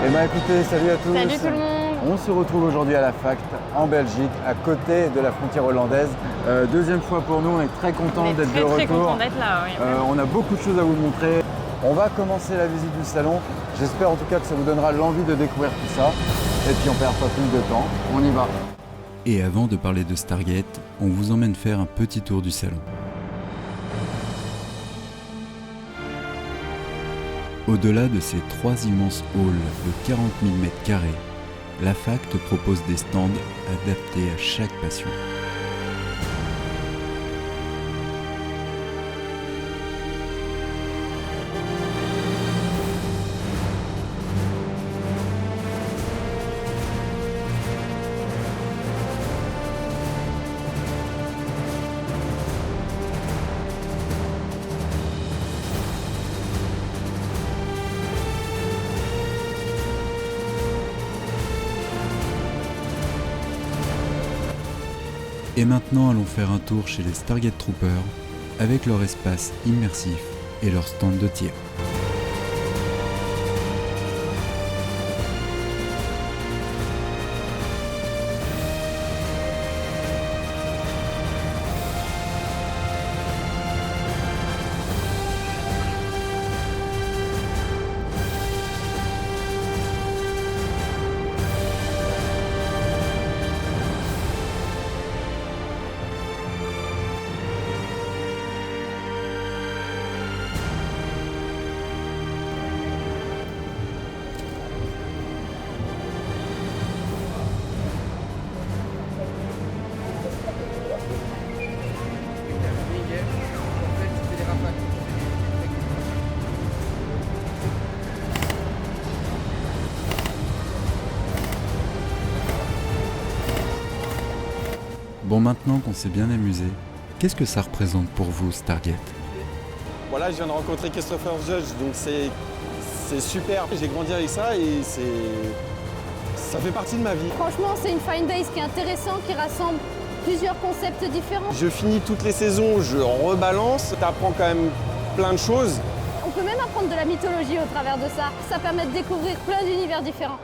Eh bien écoutez, salut à tous. Salut tout le monde. On se retrouve aujourd'hui à la FACT en Belgique, à côté de la frontière hollandaise. Deuxième fois pour nous, on est très content d'être de retour. Très content d'être là, oui. On a beaucoup de choses à vous montrer. On va commencer la visite du salon. J'espère en tout cas que ça vous donnera l'envie de découvrir tout ça. Et puis on perd pas plus de temps, on y va. Et avant de parler de Stargate, on vous emmène faire un petit tour du salon. Au-delà de ces trois immenses halls de 40 000 m², la FACT propose des stands adaptés à chaque passion. Et maintenant, allons faire un tour chez les Stargate Troopers avec leur espace immersif et leur stand de tir. Bon, maintenant qu'on s'est bien amusé, qu'est-ce que ça représente pour vous, Stargate? Voilà, je viens de rencontrer Christopher Judge, donc c'est super. J'ai grandi avec ça et ça fait partie de ma vie. Franchement, c'est une Fine Days qui est intéressant, qui rassemble plusieurs concepts différents. Je finis toutes les saisons, je rebalance, t'apprends quand même plein de choses. On peut même apprendre de la mythologie au travers de ça. Ça permet de découvrir plein d'univers différents.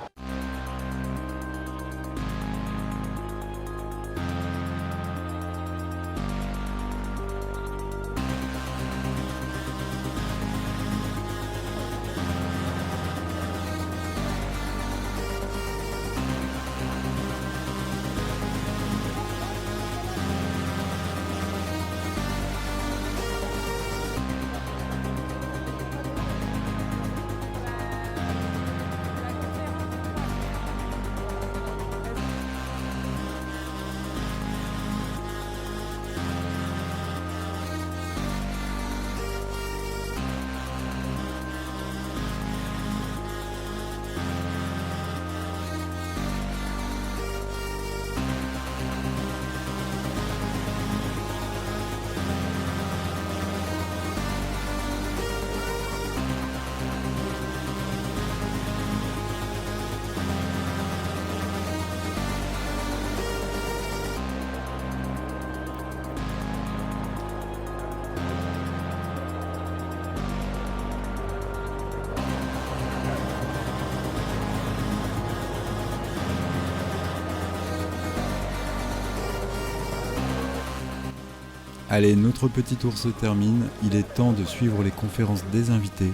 Allez, notre petit tour se termine, il est temps de suivre les conférences des invités.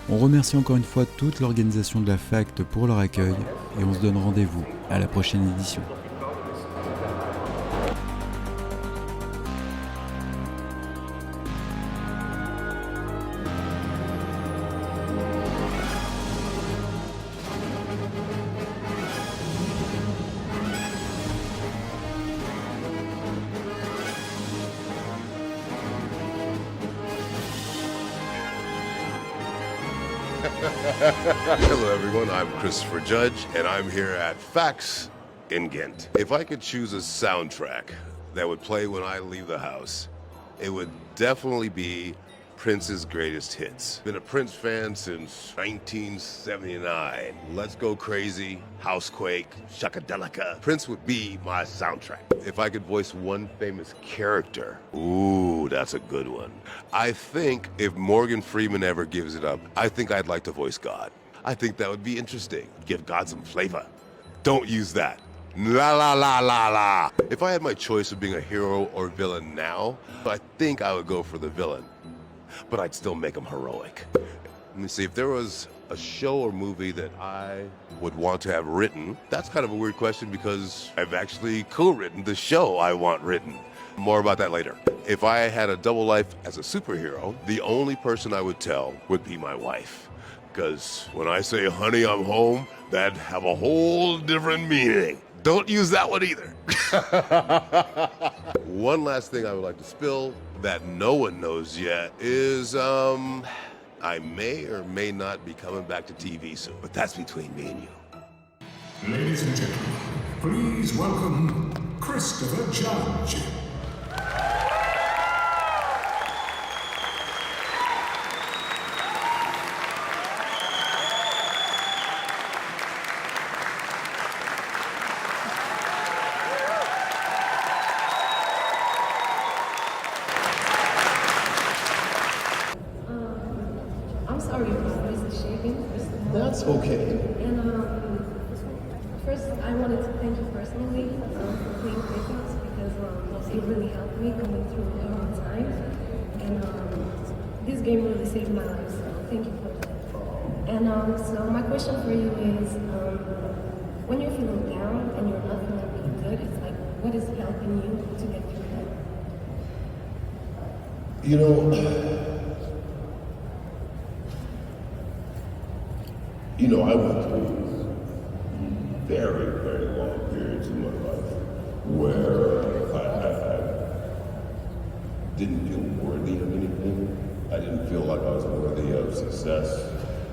On remercie encore une fois toute l'organisation de la FACT pour leur accueil et on se donne rendez-vous à la prochaine édition. Hello everyone, I'm Christopher Judge and I'm here at PAX in Ghent. If I could choose a soundtrack that would play when I leave the house, it would definitely be Prince's greatest hits. Been a Prince fan since 1979. Let's Go Crazy, Housequake, Shakadelica. Prince would be my soundtrack. If I could voice one famous character, ooh, that's a good one. I think if Morgan Freeman ever gives it up, I think I'd like to voice God. I think that would be interesting. Give God some flavor. Don't use that. La la la la la. If I had my choice of being a hero or villain now, I think I would go for the villain. But I'd still make him heroic. Let me see, if there was a show or movie that I would want to have written, that's kind of a weird question because I've actually co-written the show I want written. More about that later. If I had a double life as a superhero, the only person I would tell would be my wife. Because when I say, honey, I'm home, that'd have a whole different meaning. Don't use that one either. One last thing I would like to spill that no one knows yet is, I may or may not be coming back to TV soon, but that's between me and you. Ladies and gentlemen, please welcome Christopher Judge. That's okay. And first, I wanted to thank you personally for being with us because it really helped me coming through a hard time. And this game really saved my life, so thank you for that. And so my question for you is, when you're feeling down and you're not feeling really good, it's like, what is helping you to get through that? You know, I went through very, very long periods in my life where I didn't feel worthy of anything. I didn't feel like I was worthy of success.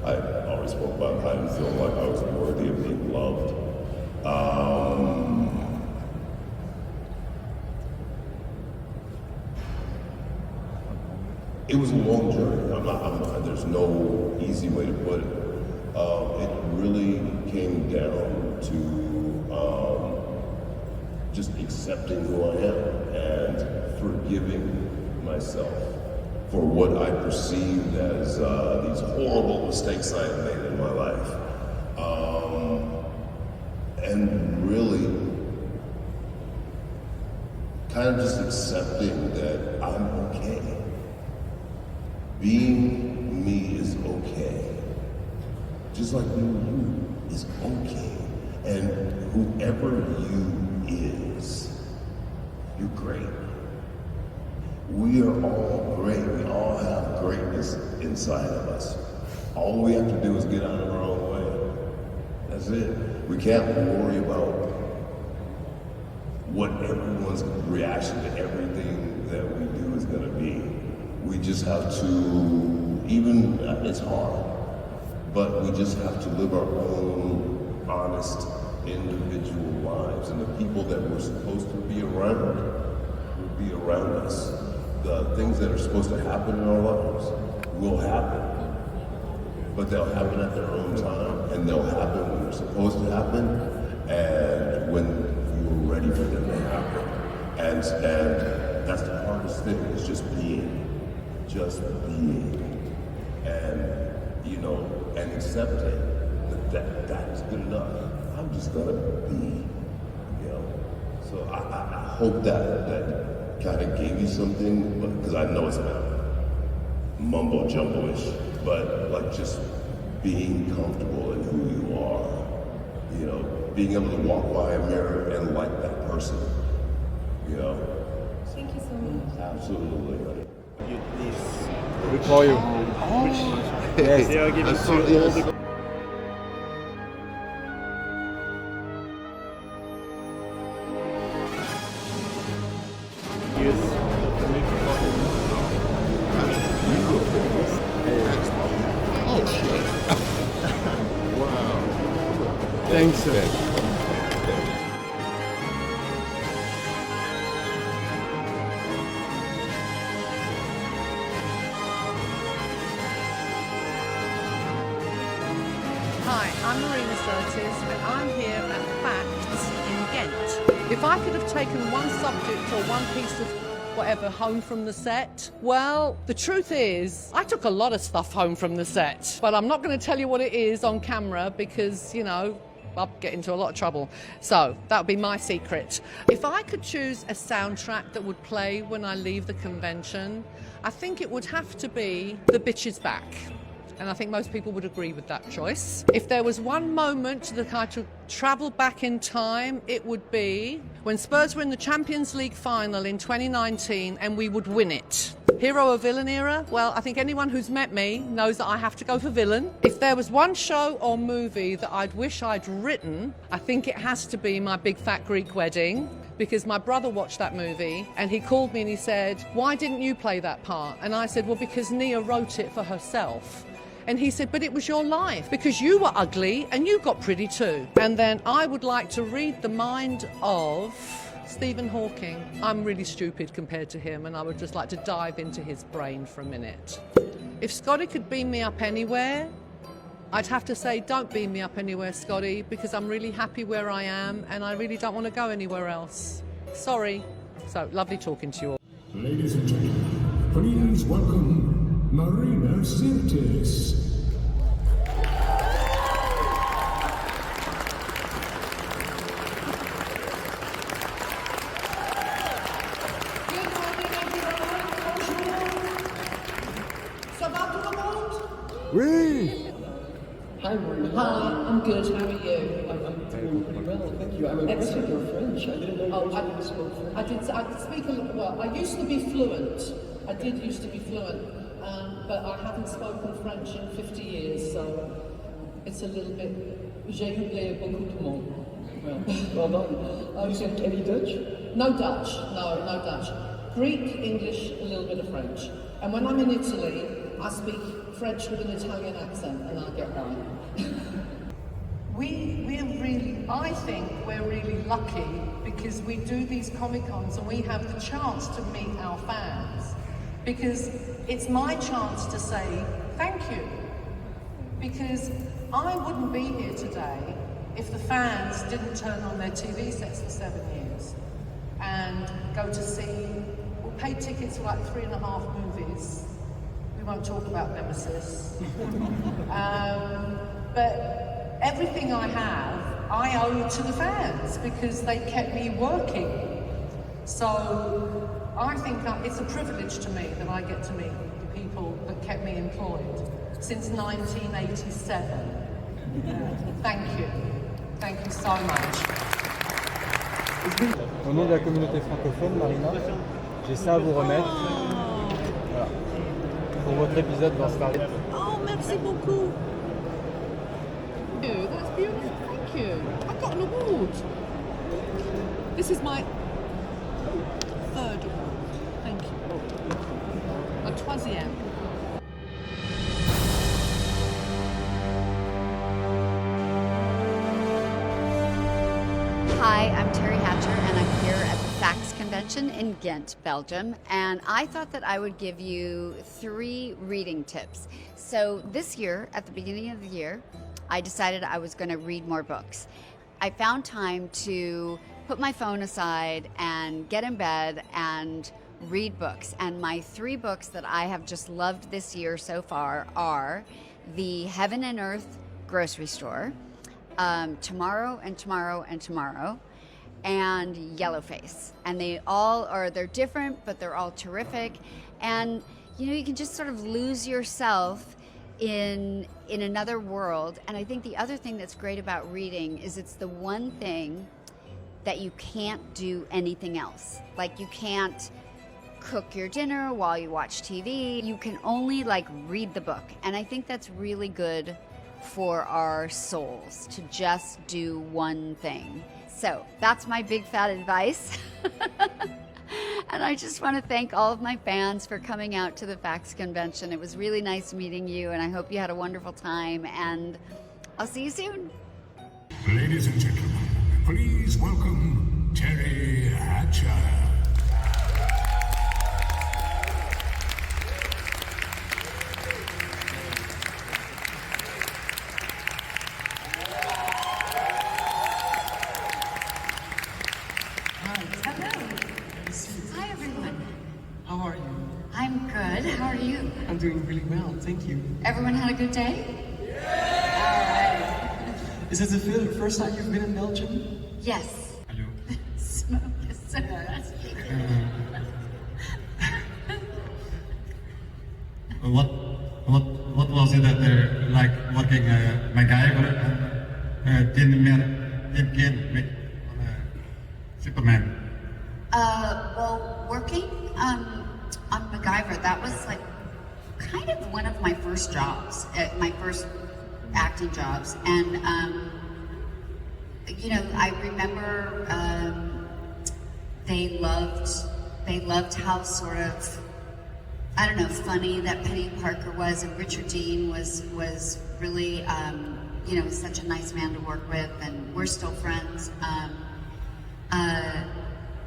I always spoke about how I didn't feel like I was worthy of being loved. It was a long journey. There's no easy way to put it. It really came down to just accepting who I am and forgiving myself for what I perceived as these horrible mistakes I had made in my life. And really kind of just accepting that I'm okay. Being me is okay. Just like being you is okay. And whoever you is, you're great. We are all great. We all have greatness inside of us. All we have to do is get out of our own way. That's it. We can't worry about what everyone's reaction to everything that we do is going to be. We just have to, even, it's hard, but we just have to live our own honest individual lives, and the people that we're supposed to be around will be around us. The things that are supposed to happen in our lives will happen, but they'll happen at their own time, and they'll happen when they're supposed to happen, and when you're ready for them to happen. And that's the hardest thing, is just being. And, you know, and accepting that is good enough. I'm just gonna be, you know. So I hope that kind of gave you something, because I know it's not mumbo jumbo-ish, but like just being comfortable in who you are, you know, being able to walk by a mirror and like that person, you know. Thank you so much. Absolutely. Good for you. Yes. Yeah, I'll give you all the... Thanks, sir. Hi, I'm Marina Certis and I'm here at Facts in Ghent. If I could have taken one subject or one piece of whatever home from the set? Well, the truth is, I took a lot of stuff home from the set, but I'm not going to tell you what it is on camera because, you know, I'll get into a lot of trouble. So that would be my secret. If I could choose a soundtrack that would play when I leave the convention, I think it would have to be The Bitch Is Back. And I think most people would agree with that choice. If there was one moment that I could travel back in time, it would be when Spurs were in the Champions League final in 2019 and we would win it. Hero or villain era? Well, I think anyone who's met me knows that I have to go for villain. If there was one show or movie that I'd wish I'd written, I think it has to be My Big Fat Greek Wedding, because my brother watched that movie and he called me and he said, "Why didn't you play that part?" And I said, "Well, because Nia wrote it for herself." And he said, "But it was your life, because you were ugly and you got pretty too." And then I would like to read the mind of Stephen Hawking. I'm really stupid compared to him, and I would just like to dive into his brain for a minute. If Scotty could beam me up anywhere, I'd have to say, don't beam me up anywhere, Scotty, because I'm really happy where I am and I really don't want to go anywhere else. Sorry. So, lovely talking to you all. Ladies and gentlemen, please welcome Marina Certis. Oui. Hi, Marina. Hi, I'm good. How are you? I'm doing pretty well, thank you. I'm impressed with your French. I didn't know you spoke French. I speak a little, well, I used to be fluent. I did used to be fluent, but I haven't spoken French in 50 years, so it's a little bit, j'ai oublié beaucoup de mots. Well done. You said any Dutch? No Dutch, no Dutch. Greek, English, a little bit of French. And when I'm in Italy, I speak French with an Italian accent and I get by. I think we're really lucky because we do these Comic-Cons and we have the chance to meet our fans. Because it's my chance to say thank you. Because I wouldn't be here today if the fans didn't turn on their TV sets for 7 years and go to see, we paid tickets for like 3.5 movies. We won't talk about Nemesis. But everything I have, I owe to the fans because they kept me working. So I think it's a privilege to me that I get to meet the people that kept me employed since 1987. Thank you. Thank you so much. Au nom de la communauté francophone, Marina, j'ai ça à vous remettre. Voilà. Pour votre épisode dans STARGATE. Oh, merci beaucoup. That's beautiful. Thank you. I got an award. This is my 3rd award. Thank you. A troisième. Hi, I'm Terry Hatcher, and I'm here at the FACS convention in Ghent, Belgium, and I thought that I would give you 3 reading tips. So this year, at the beginning of the year, I decided I was going to read more books. I found time to put my phone aside and get in bed and read books, and my 3 books that I have just loved this year so far are The Heaven and Earth Grocery Store, Tomorrow and Tomorrow and Tomorrow, and Yellowface. And they're different, but they're all terrific. And you can just sort of lose yourself in another world. And I think the other thing that's great about reading is it's the one thing that you can't do anything else. Like, you can't cook your dinner while you watch TV. You can only read the book. And I think that's really good for our souls, to just do one thing. So that's my big fat advice. And I just want to thank all of my fans for coming out to the FACS convention. It was really nice meeting you, and I hope you had a wonderful time, and I'll see you soon. Ladies and gentlemen, please welcome Terry Hatcher. Hi, everyone. thank you. Everyone had a good day? Yeah! All right. Is it the first time you've been in Belgium? Yes. Hello. Smoke is so nasty. What was it that they're like working MacGyver in Superman? Well, working on MacGyver, that was like kind of one of my first jobs, my first acting jobs, and you know, I remember they loved how sort of, I don't know, funny that Penny Parker was, and Richard Dean was really, you know, such a nice man to work with, and we're still friends.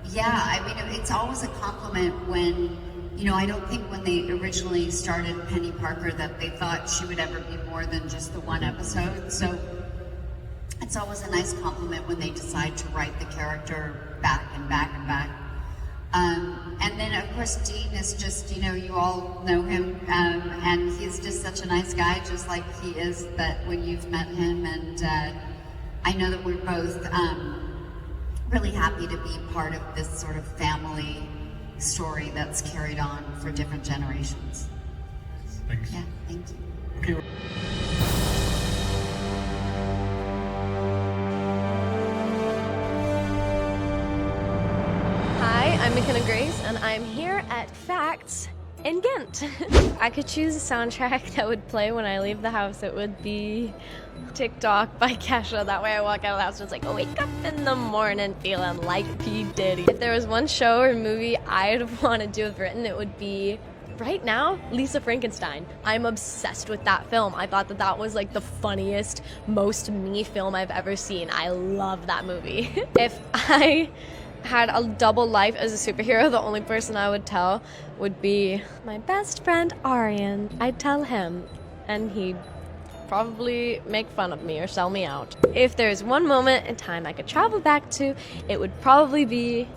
Yeah, I mean, it's always a compliment when, you know, I don't think when they originally started Penny Parker that they thought she would ever be more than just the one episode. So it's always a nice compliment when they decide to write the character back and back and back. And then, of course, Dean is just, you know, you all know him, and he's just such a nice guy, just like he is that when you've met him. And I know that we're both really happy to be part of this sort of family story that's carried on for different generations. Thanks. Yeah, thank you. Okay. Hi, I'm McKenna Grace, and I'm here at Facts in Ghent. I could choose a soundtrack that would play when I leave the house. It would be TikTok by Kesha. That way I walk out of the house and it's like, oh, wake up in the morning feeling like P. Diddy. If there was one show or movie I'd want to have written, it would be, right now, Lisa Frankenstein. I'm obsessed with that film. I thought that that was like the funniest, most me film I've ever seen. I love that movie. If I had a double life as a superhero, the only person I would tell would be my best friend Aryan. I'd tell him, and he'd probably make fun of me or sell me out. If there's one moment in time I could travel back to, it would probably be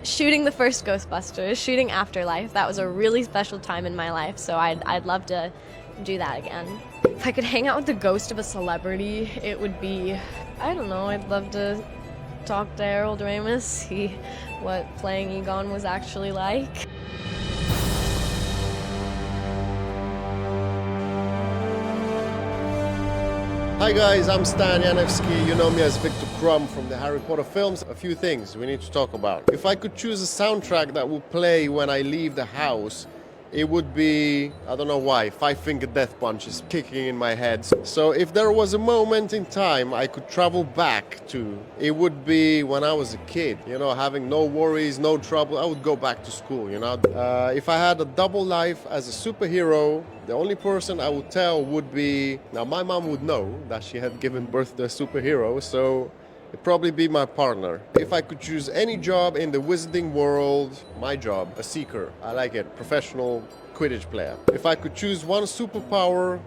shooting the first Ghostbusters, shooting Afterlife. That was a really special time in my life, so I'd love to do that again. If I could hang out with the ghost of a celebrity, it would be, I don't know, I'd love to talk to Harold Ramis, see what playing Egon was actually like. Hi guys, I'm Stan Yanski. You know me as Victor Crumb from the Harry Potter films. A few things we need to talk about. If I could choose a soundtrack that would play when I leave the house, it would be, I don't know why, Five Finger Death Punch is kicking in my head. So if there was a moment in time I could travel back to, it would be when I was a kid, you know, having no worries, no trouble. I would go back to school, you know. If I had a double life as a superhero, the only person I would tell would be, now my mom would know that she had given birth to a superhero, so it'd probably be my partner. If I could choose any job in the wizarding world, my job, a seeker. I like it, professional Quidditch player. If I could choose one superpower,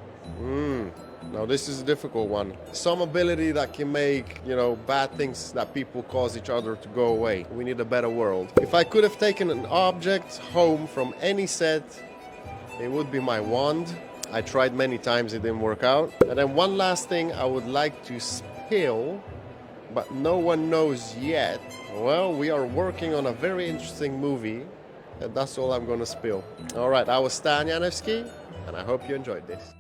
now this is a difficult one. Some ability that can make, you know, bad things that people cause each other to go away. We need a better world. If I could have taken an object home from any set, it would be my wand. I tried many times, it didn't work out. And then one last thing I would like to spill, but no one knows yet. Well, we are working on a very interesting movie, and that's all I'm gonna spill. All right, I was Stan Yanski, and I hope you enjoyed this.